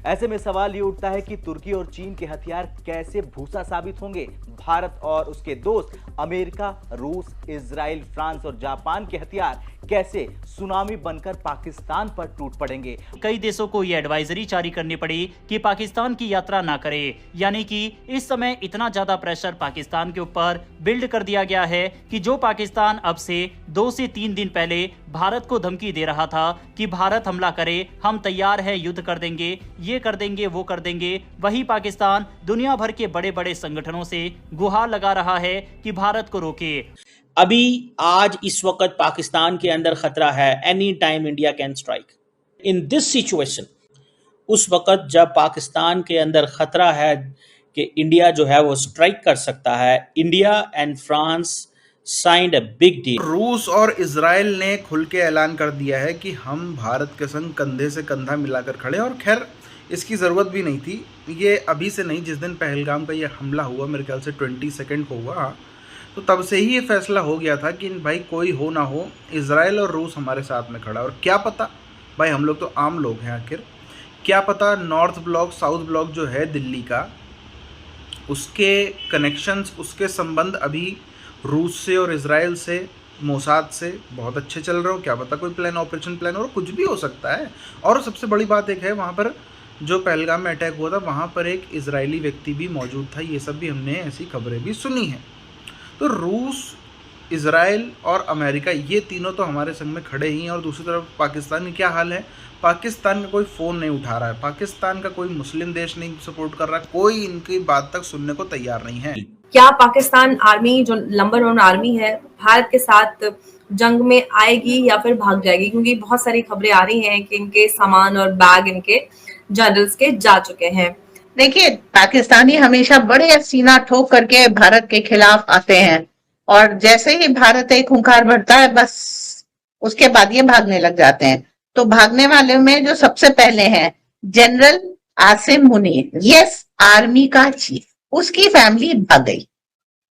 ऐसे में सवाल ये उठता है कि तुर्की और चीन के हथियार कैसे भूसा साबित होंगे। भारत और उसके दोस्त अमेरिका, रूस, इजराइल, फ्रांस और जापान के हथियार कैसे सुनामी बनकर पाकिस्तान पर टूट पड़ेंगे। कई देशों को यह एडवाइजरी जारी करनी पड़ी कि पाकिस्तान की यात्रा ना करे। यानी कि इस समय इतना ज्यादा प्रेशर पाकिस्तान के ऊपर बिल्ड कर दिया गया है कि जो पाकिस्तान अब से 2 से 3 दिन पहले भारत को धमकी दे रहा था कि भारत हमला करे, हम तैयार है, युद्ध कर देंगे, ये कर देंगे, वो कर देंगे, वही पाकिस्तान दुनिया भर के बड़े बड़े संगठनों से गुहार लगा रहा है कि भारत को रोके। अभी आज इस वक्त पाकिस्तान के अंदर खतरा है, any time India can strike. In this situation, उस वक्त जब पाकिस्तान के अंदर खतरा है कि इंडिया जो है वो स्ट्राइक कर सकता है, India and France signed a big deal. रूस और इजराइल ने खुल के ऐलान कर दिया है कि हम भारत के संग कंधे से कंधा मिलाकर खड़े हैं। और खैर इसकी ज़रूरत भी नहीं थी, ये अभी से नहीं, जिस दिन पहलगाम का ये हमला हुआ, मेरे ख्याल से 22 को हुआ, तो तब से ही ये फैसला हो गया था कि भाई कोई हो ना हो, इजराइल और रूस हमारे साथ में खड़ा। और क्या पता भाई, हम लोग तो आम लोग हैं, आखिर क्या पता नॉर्थ ब्लॉक साउथ ब्लॉक जो है दिल्ली का, उसके कनेक्शंस, उसके संबंध अभी रूस से और इजराइल से, मोसाद से बहुत अच्छे चल रहे हो। क्या पता कोई प्लान, ऑपरेशन प्लान, और कुछ भी हो सकता है। और सबसे बड़ी बात एक है, वहाँ पर जो पहलगाम में अटैक हुआ था, वहाँ पर एक इजरायली व्यक्ति भी मौजूद था। ये सब भी हमने ऐसी खबरें भी सुनी हैं। तो रूस, इजराइल और अमेरिका, ये तीनों तो हमारे संग में खड़े ही हैं। और दूसरी तरफ पाकिस्तान की क्या हाल है? पाकिस्तान का कोई फ़ोन नहीं उठा रहा है, पाकिस्तान का कोई मुस्लिम देश नहीं सपोर्ट कर रहा, कोई इनकी बात तक सुनने को तैयार नहीं है। क्या पाकिस्तान आर्मी, जो नंबर 1 आर्मी है, भारत के साथ जंग में आएगी या फिर भाग जाएगी? क्योंकि बहुत सारी खबरें आ रही हैं कि इनके सामान और बैग इनके जनरल्स के जा चुके हैं। देखिए, पाकिस्तानी हमेशा बड़े सीना ठोक करके भारत के खिलाफ आते हैं, और जैसे ही भारत एक हुंकार भरता है, बस उसके बाद ये भागने लग जाते हैं। तो भागने वाले में जो सबसे पहले हैं general Asim Munir, yes, army का चीफ, उसकी फैमिली भाग गई।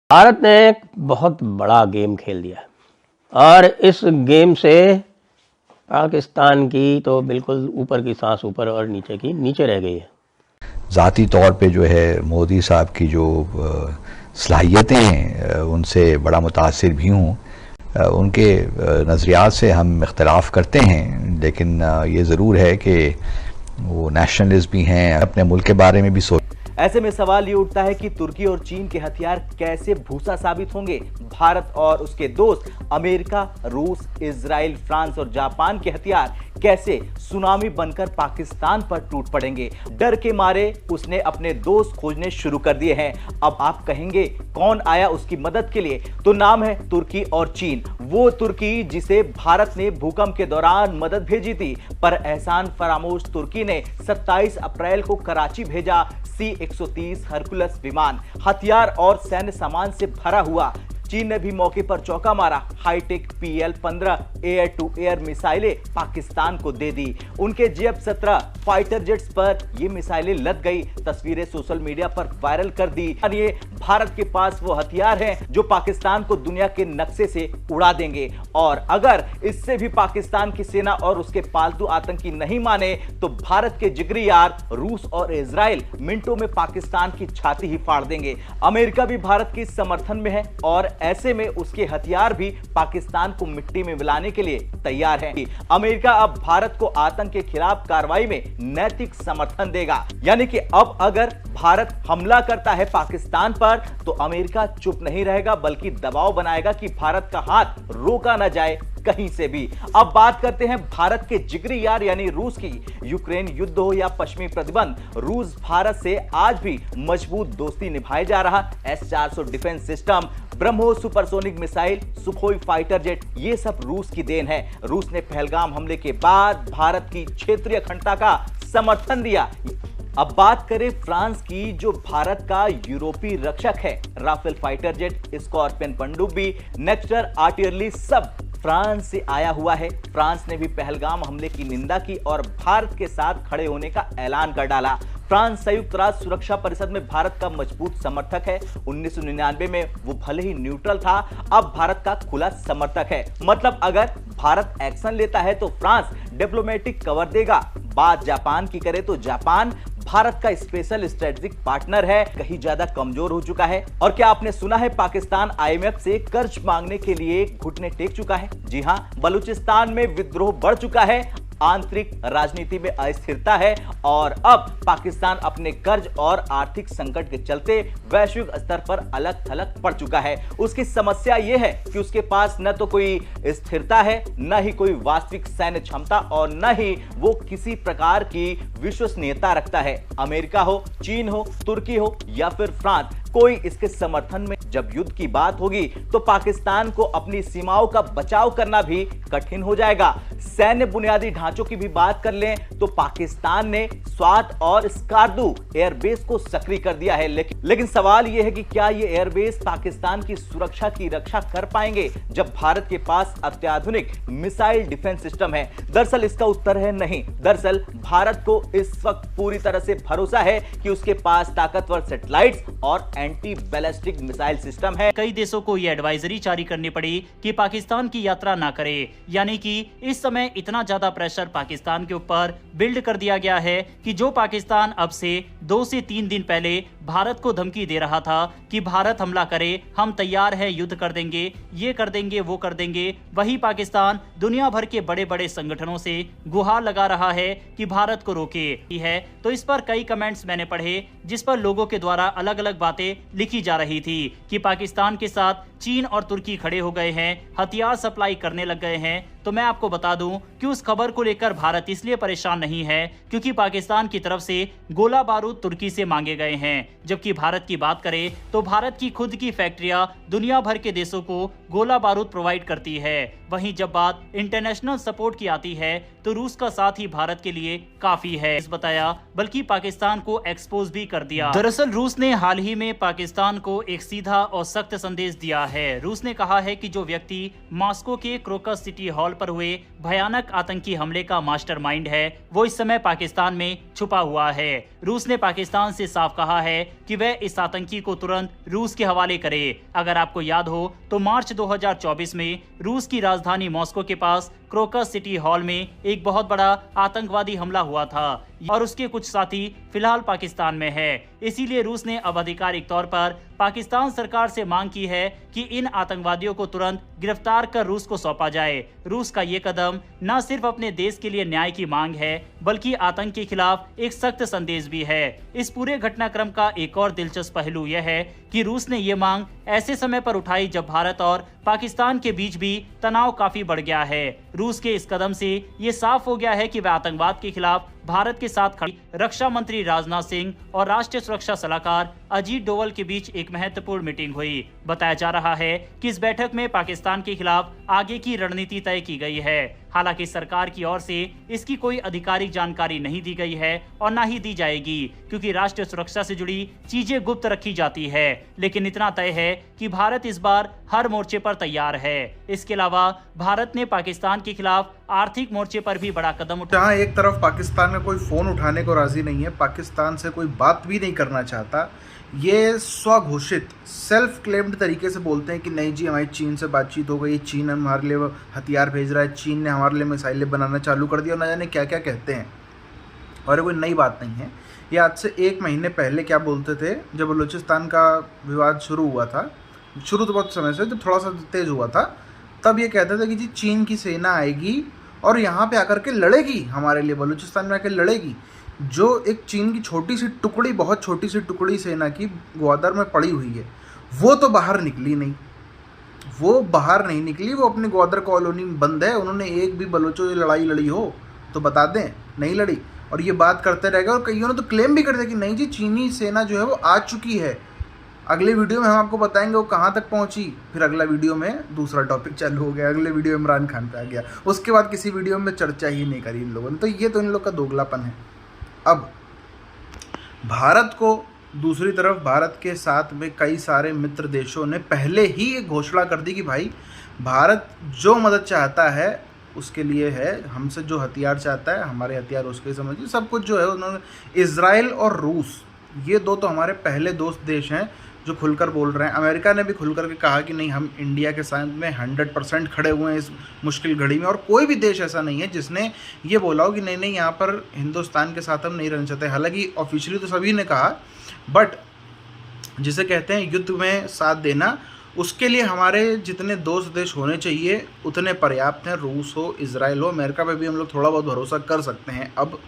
भारत ने एक बहुत बड़ा गेम खेल दिया और इस गेम से पाकिस्तान की तो बिल्कुल ऊपर की सांस ऊपर और नीचे की नीचे रह गई है। ज़ाती तौर पे जो है मोदी साहब की जो सलाहियतें हैं, उनसे बड़ा मुतासिर भी हूँ। उनके नज़रियात से हम इख्तलाफ करते हैं, लेकिन ये ज़रूर है कि वो नेशनलिस्ट भी हैं, अपने मुल्क के बारे में भी सोच। ऐसे में सवाल ये उठता है कि तुर्की और चीन के हथियार कैसे भूसा साबित होंगे। भारत और उसके दोस्त अमेरिका, रूस, इजराइल, फ्रांस और जापान के हथियार कैसे सुनामी बनकर पाकिस्तान पर टूट पड़ेंगे। डर के मारे उसने अपने दोस्त खोजने शुरू कर दिए हैं। अब आप कहेंगे कौन आया उसकी मदद के लिए? तो नाम है तुर्की और चीन। वो तुर्की जिसे भारत ने भूकंप के दौरान मदद भेजी थी, पर एहसान फरामोश तुर्की ने 27 अप्रैल को कराची भेजा C-130 हरकुलस विमान, हथियार और सैन्य सामान से भरा हुआ। चीन ने भी मौके पर चौका मारा, hi tech PL-15 air to air मिसाइलें पाकिस्तान को दे दी। उनके JF-17 फाइटर जेट्स पर ये मिसाइलें लद गई, तस्वीरें सोशल मीडिया पर वायरल कर दी। और ये भारत के पास वो हथियार हैं जो पाकिस्तान को दुनिया के नक्शे से उड़ा देंगे। और अगर इससे भी पाकिस्तान की सेना और उसके पालतू आतंकी नहीं माने, तो भारत के जिगरी यार रूस और इजराइल मिनटों में पाकिस्तान की छाती ही फाड़ देंगे। अमेरिका भी भारत के समर्थन में है और ऐसे में उसके हथियार भी पाकिस्तान को मिट्टी में मिलाने के लिए तैयार है। अमेरिका अब भारत को आतंक के खिलाफ कार्रवाई में नैतिक समर्थन देगा। यानी कि अब अगर भारत हमला करता है पाकिस्तान पर, तो अमेरिका चुप नहीं रहेगा, बल्कि दबाव बनाएगा कि भारत का हाथ रोका ना जाए कहीं से भी। अब बात करते हैं भारत के जिगरी यार यानी रूस की। यूक्रेन युद्ध हो या पश्चिमी प्रतिबंध, रूस भारत से आज भी मजबूत दोस्ती निभाए जा रहा। S-400 defence system, BrahMos supersonic missile, Sukhoi fighter jet, ये सब रूस की देन है। रूस ने पहलगाम हमले के बाद भारत की क्षेत्रीय अखंडता का समर्थन दिया। अब बात करें फ्रांस की, जो भारत का यूरोपीय रक्षक है। राफेल फाइटर जेट, स्कॉर्पियन पनडुब्बी, नेक्स्टर आर्टिलरी सब फ्रांस से आया हुआ है। फ्रांस ने भी पहलगाम हमले की निंदा की और भारत के साथ खड़े होने का ऐलान कर डाला। फ्रांस संयुक्त राष्ट्र सुरक्षा परिषद में भारत का मजबूत समर्थक है। 1999 में वो भले ही न्यूट्रल था, अब भारत का खुला समर्थक है। मतलब अगर भारत एक्शन लेता है तो फ्रांस डिप्लोमेटिक कवर देगा। बात जापान की करें तो जापान भारत का स्पेशल स्ट्रेटेजिक पार्टनर है, कहीं ज्यादा कमजोर हो चुका है। और क्या आपने सुना है पाकिस्तान आईएमएफ से कर्ज मांगने के लिए घुटने टेक चुका है? जी हां, बलूचिस्तान में विद्रोह बढ़ चुका है, आंतरिक राजनीति में अस्थिरता है और अब पाकिस्तान अपने कर्ज और आर्थिक संकट के चलते वैश्विक स्तर पर अलग थलग पड़ चुका है। उसकी समस्या यह है कि उसके पास न तो कोई स्थिरता है, न ही कोई वास्तविक सैन्य क्षमता और न ही वो किसी प्रकार की विश्वसनीयता रखता है। अमेरिका हो, चीन हो, तुर्की हो या फिर फ्रांस, कोई इसके समर्थन में जब युद्ध की बात होगी तो पाकिस्तान को अपनी सीमाओं का बचाव करना भी कठिन हो जाएगा। सैन्य बुनियादी ढांचों की भी बात कर लें तो पाकिस्तान ने स्वात और स्कार्दू एयरबेस को सक्रिय कर दिया है, लेकिन सवाल यह है कि क्या ये एयरबेस पाकिस्तान की सुरक्षा की रक्षा कर पाएंगे जब भारत के पास अत्याधुनिक मिसाइल डिफेंस सिस्टम है? दरअसल इसका उत्तर है नहीं। दरअसल भारत को इस वक्त पूरी तरह से भरोसा है कि उसके पास ताकतवर सैटेलाइट्स और एंटी बैलिस्टिक मिसाइल सिस्टम है। कई देशों को यह एडवाइजरी जारी करनी पड़ी कि पाकिस्तान की यात्रा ना करे, यानी कि इस समय इतना ज्यादा प्रेशर पाकिस्तान के ऊपर बिल्ड कर दिया गया है कि जो पाकिस्तान अब से 2 से 3 दिन पहले भारत को धमकी दे रहा था कि भारत हमला करे, हम तैयार है, युद्ध कर देंगे, ये कर देंगे, वो कर देंगे, वही पाकिस्तान दुनिया भर के बड़े बड़े संगठनों से गुहार लगा रहा है कि भारत को रोके है। तो इस पर कई कमेंट्स मैंने पढ़े जिस पर लोगों के द्वारा अलग अलग बातें लिखी जा रही थी कि पाकिस्तान के साथ चीन और तुर्की खड़े हो गए हैं, हथियार सप्लाई करने लग गए हैं। तो मैं आपको बता दूं कि उस खबर को लेकर भारत इसलिए परेशान नहीं है क्योंकि पाकिस्तान की तरफ से गोला बारूद तुर्की से मांगे गए हैं, जबकि भारत की बात करें तो भारत की खुद की फैक्ट्रियां दुनिया भर के देशों को गोला बारूद प्रोवाइड करती है। वहीं जब बात इंटरनेशनल सपोर्ट की आती है तो रूस का साथ ही भारत के लिए काफी है बताया, बल्कि पाकिस्तान को एक्सपोज भी कर दिया। दरअसल रूस ने हाल ही में पाकिस्तान को एक सीधा और सख्त संदेश दिया है। रूस ने कहा है कि जो व्यक्ति मॉस्को के क्रोकस सिटी हॉल पर हुए भयानक आतंकी हमले का मास्टरमाइंड है वो इस समय पाकिस्तान में छुपा हुआ है। रूस ने पाकिस्तान से साफ कहा है कि वह इस आतंकी को तुरंत रूस के हवाले करे। अगर आपको याद हो तो मार्च 2024 में रूस की राजधानी मॉस्को के पास क्रोकस सिटी हॉल में एक बहुत बड़ा आतंकवादी हमला हुआ था और उसके कुछ साथी फिलहाल पाकिस्तान में है। इसीलिए रूस ने अब आधिकारिक तौर पर पाकिस्तान सरकार से मांग की है कि इन आतंकवादियों को तुरंत गिरफ्तार कर रूस को सौंपा जाए। रूस का ये कदम न सिर्फ अपने देश के लिए न्याय की मांग है बल्कि आतंक के खिलाफ एक सख्त संदेश भी है। इस पूरे घटनाक्रम का एक और दिलचस्प पहलू यह है कि रूस ने ये मांग ऐसे समय पर उठाई जब भारत और पाकिस्तान के बीच भी तनाव काफी बढ़ गया है। रूस के इस कदम से ये साफ हो गया है कि वह आतंकवाद के खिलाफ भारत के साथ खड़ी। रक्षा मंत्री राजनाथ सिंह और राष्ट्रीय सुरक्षा सलाहकार अजीत डोवल के बीच एक महत्वपूर्ण मीटिंग हुई। बताया जा रहा है कि इस बैठक में पाकिस्तान के खिलाफ आगे की रणनीति तय की गई है। हालांकि सरकार की ओर से इसकी कोई आधिकारिक जानकारी नहीं दी गई है और ना ही दी जाएगी क्योंकि राष्ट्रीय सुरक्षा से जुड़ी चीजें गुप्त रखी जाती है। लेकिन इतना तय है कि भारत इस बार हर मोर्चे पर तैयार है। इसके अलावा भारत ने पाकिस्तान के खिलाफ आर्थिक मोर्चे पर भी बड़ा कदम उठाया। जहाँ एक तरफ पाकिस्तान में कोई फ़ोन उठाने को राज़ी नहीं है, पाकिस्तान से कोई बात भी नहीं करना चाहता, ये स्वघोषित सेल्फ क्लेम्ड तरीके से बोलते हैं कि नहीं जी हमारी चीन से बातचीत हो गई, चीन हमारे लिए हथियार भेज रहा है, चीन ने हमारे लिए मिसाइलें बनाना चालू कर दिया और न जाने क्या क्या कहते हैं। और ये कोई नई बात नहीं है। ये आज से 1 महीने पहले क्या बोलते थे जब बलूचिस्तान का विवाद शुरू हुआ था, शुरू तो बहुत समय से जब थोड़ा सा तेज़ हुआ था, तब ये कहते थे कि जी चीन की सेना आएगी और यहाँ पे आकर के लड़ेगी हमारे लिए, बलूचिस्तान में आकर लड़ेगी। जो एक चीन की छोटी सी टुकड़ी, बहुत छोटी सी टुकड़ी सेना की ग्वादर में पड़ी हुई है, वो तो बाहर निकली नहीं, वो बाहर नहीं निकली, वो अपनी ग्वादर कॉलोनी में बंद है। उन्होंने एक भी बलोचों से लड़ाई लड़ी हो तो बता दें, नहीं लड़ी। और ये बात करते रहेगा और कईयों ने तो क्लेम भी कर दिया कि नहीं जी चीनी सेना जो है वो आ चुकी है। अगले वीडियो में हम आपको बताएंगे वो कहाँ तक पहुँची। फिर अगला वीडियो में दूसरा टॉपिक चालू हो गया, अगले वीडियो में इमरान खान पे आ गया, उसके बाद किसी वीडियो में चर्चा ही नहीं करी इन लोगों ने। तो ये तो इन लोग का दोगलापन है। अब भारत को दूसरी तरफ भारत के साथ में कई सारे मित्र देशों ने पहले ही एक घोषणा कर दी कि भाई भारत जो मदद चाहता है उसके लिए है, हमसे जो हथियार चाहता है हमारे हथियार उसके समझिए सब कुछ जो है उन्होंने। इजराइल और रूस ये दो तो हमारे पहले दोस्त देश हैं जो खुलकर बोल रहे हैं। अमेरिका ने भी खुलकर के कहा कि नहीं, हम इंडिया के साथ में 100% खड़े हुए हैं इस मुश्किल घड़ी में, और कोई भी देश ऐसा नहीं है जिसने ये बोला हो कि नहीं नहीं यहाँ पर हिंदुस्तान के साथ हम नहीं रहना चाहते। हालांकि ऑफिशियली तो सभी ने कहा, बट जिसे कहते हैं युद्ध में साथ देना, उसके लिए हमारे जितने दोस्त देश होने चाहिए उतने पर्याप्त हैं। रूस हो, इजराइल हो, अमेरिका पे भी हम लोग थोड़ा बहुत भरोसा कर सकते हैं अब।